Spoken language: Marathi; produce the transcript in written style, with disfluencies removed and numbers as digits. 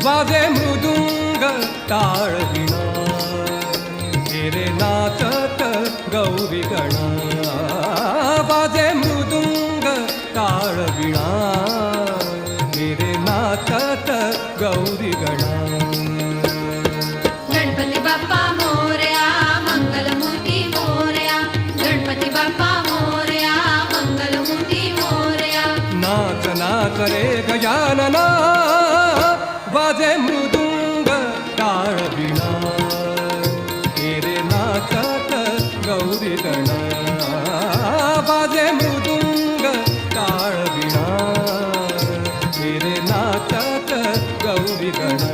वाजे मृदुंग टाळ विणा रे नाचत गौरी गणा वाजे मृदुंग टाळ विणा रे नाचत गौरी गणा गणपती बाप्पा मोरया मंगलमूर्ती मोरया गणपती बाप्पा मोरया मंगलमूर्ती मोरया नाच नाच रे गजानना वाजे मृदुंग टाळ विणा रे नाचत गौरी गणा वाजे मृदुंग टाळ विणा रे नाचत गौरी गणा